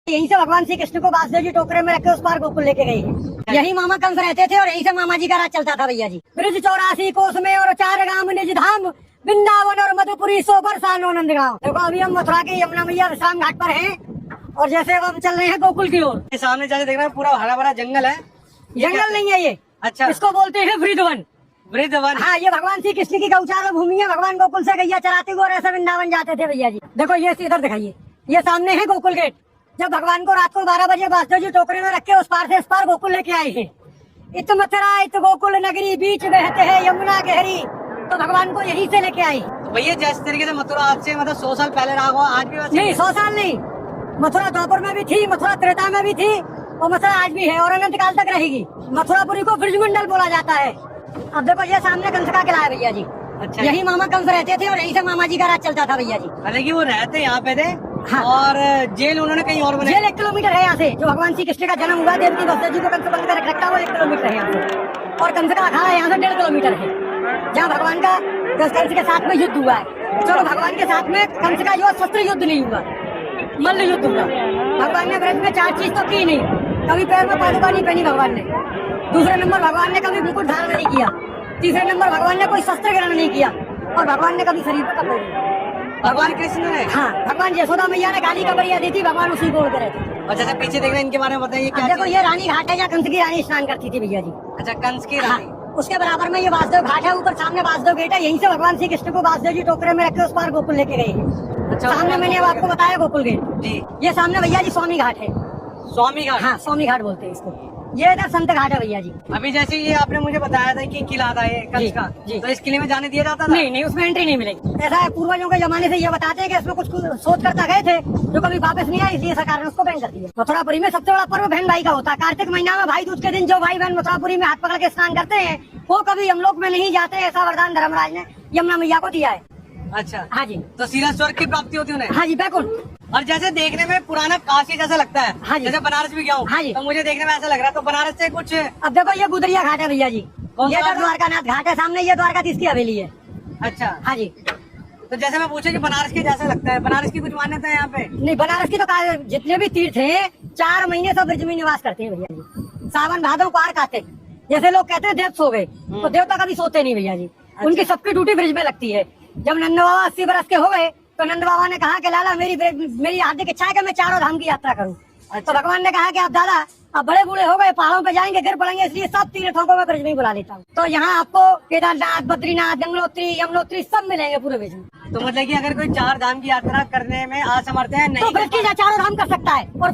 यहीं से भगवान श्री कृष्ण को वासुदेव जी टोकरे में रखे उस पार गोकुल लेके गए हैं। यही मामा कंस रहते थे और यहीं से मामा जी का राज चलता था भैया जी। ब्रिज 84 कोस में और 4 गांव निज धाम, वृंदावन और मधुपुरी 100 बरसानो नंदगांव। देखो अभी हम मथुरा के यमुना मैया विश्राम घाट पर हैं और जैसे अब हम चल रहे हैं गोकुल की ओर। सामने जाके देख रहे हैं पूरा हरा भरा जंगल है। जंगल नहीं है ये, अच्छा, इसको बोलते हैं वृंदावन। वृंदावन, हाँ, ये भगवान श्री कृष्ण की गौचार भूमि है। भगवान गोकुल से गैया चराते हुए और ऐसे वृंदावन जाते थे भैया जी। देखो ये इधर दिखाइए, ये सामने है गोकुल गेट। जब भगवान को रात को 12 बजे वासुदेव जी टोकरे में रख के उस पार से इस पार गोकुल लेके आए हैं। इत मथुरा इत गोकुल नगरी, बीच बहते हैं यमुना गहरी। तो भगवान को यहीं से लेके आई। तो भैया जिस तरीके से मथुरा आज से मतलब 100 साल पहले रहा हुआ, आज भी वैसे नहीं, 100 साल नहीं। मथुरा द्वापर में भी थी, मथुरा त्रेता में भी थी और मथुरा आज भी है और अनंत काल तक रहेगी। मथुरापुरी को ब्रजमंडल बोला जाता है। अब देखो ये सामने कंस का किला है भैया जी। अच्छा, यही मामा कंस रहते थे और यहीं से मामा जी का राज चलता था भैया जी। हालांकि वो रहते यहाँ पे थे। हाँ। और जेल उन्होंने कहीं और बनाई। जेल 1 किलोमीटर है यहाँ से। जो भगवान श्री कृष्ण का जन्म हुआ, देवकी वासुदेव जी को कंस बंद कर रखा, वो 1 किलोमीटर है यहाँ से। और कंस का अखाड़ा यहाँ से 1.5 किलोमीटर है, जहाँ भगवान का कंस के साथ में युद्ध हुआ है। चलो भगवान के साथ में कंस का युद्ध शस्त्र युद्ध नहीं हुआ, मल्ल युद्ध हुआ। भगवान ने व्रत में 4 चीज तो की नहीं। कभी पैर में पादुका नहीं पहनी भगवान ने। दूसरे नंबर भगवान ने कभी मुकुट धारण नहीं किया। तीसरे नंबर भगवान ने कोई शस्त्र ग्रहण नहीं किया और भगवान ने कभी शरीर पर कपड़े नहीं किया। भगवान कृष्ण ने, हाँ, भगवान यशोदा मैया ने गाली कबरिया दी थी, भगवान उसी को ओढ़ते रहते। और जैसे पीछे देख रहे हैं इनके बारे में बताइए क्या देखो चीज़? ये रानी घाट है, जहाँ कंस की रानी स्नान करती थी भैया जी। अच्छा, कंस की हाँ, रानी। उसके बराबर में ये वासुदेव घाट है। ऊपर सामने वासुदेव गेट है। यहीं से भगवान श्री कृष्ण को वासुदेव जी टोकरे में रखे उस पार गोकुल लेके गए हैं। अच्छा, सामने मैंने अब आपको बताया गोकुल गेट जी। ये सामने भैया जी स्वामी घाट है। स्वामी घाट। हाँ, स्वामी घाट बोलते हैं इसको। ये इधर संत घाट है भैया जी। अभी जैसे ये आपने मुझे बताया था कि किला था ये कंस का, जी। तो इस किले में जाने दिया जाता था? नहीं नहीं, उसमें एंट्री नहीं मिलेगी। ऐसा है, पूर्वजों के जमाने से ये बताते हैं कि इसमें कुछ शोध करता गए थे जो कभी वापस नहीं आए, इसलिए सरकार ने उसको बैन कर दिया। मथुरापुरी में सबसे बड़ा पर्व बहन भाई का होता है। कार्तिक महीना में भाई दूज के दिन जो भाई बहन मथुरापुरी में हाथ पकड़ के स्नान करते हैं वो कभी यमलोक में नहीं जाते। ऐसा वरदान धर्मराज ने यमुना मैया को दिया है। अच्छा, हाँ जी, तो सीधा स्वर्ग की प्राप्ति होती है उन्हें। हाँ जी, बैकुंठ। और जैसे देखने में पुराना काशी जैसा लगता है। हाँ जी। जैसे बनारस भी गया हूँ, हाँ जी। तो मुझे देखने में ऐसा लग रहा है। तो बनारस से कुछ, अब देखो ये गुदरिया घाट है भैया जी। कौन ये सा घाट? द्वारकानाथ घाट है सामने। ये द्वारकाधीश की हवेली है। अच्छा, हाँ जी। तो जैसे मैं पूछा कि बनारस के जैसा लगता है, बनारस की कुछ मान्यता है यहाँ पे? नहीं, बनारस की तो जितने भी तीर्थ हैं 4 महीने सब ब्रज में निवास करते हैं भैया जी। सावन भादव पार कार्तिक। जैसे लोग कहते हैं देव सो गए, तो देवता कभी सोते नहीं भैया जी। उनकी सबकी ड्यूटी ब्रज में लगती है। जब नंद बाबा 80 बरस के हो गए तो नंद बाबा ने कहा कि लाला मेरी हार्दिक इच्छा है कि मैं 4 धाम की यात्रा करूं। तो भगवान ने कहा कि आप दादा अब बड़े बूढ़े हो गए, पहाड़ों पे जाएंगे, गिर पड़ेंगे, इसलिए सब तीर्थों को मैं ब्रज में ही बुला लेता हूँ। तो यहाँ आपको केदारनाथ, बद्रीनाथ, गंगोत्री, यमुनोत्री सब मिलेंगे पूरे ब्रज में। तो मतलब कि अगर कोई 4 धाम की यात्रा करने में असमर्थ है, तो नहीं ब्रज की 4 धाम कर सकता है। और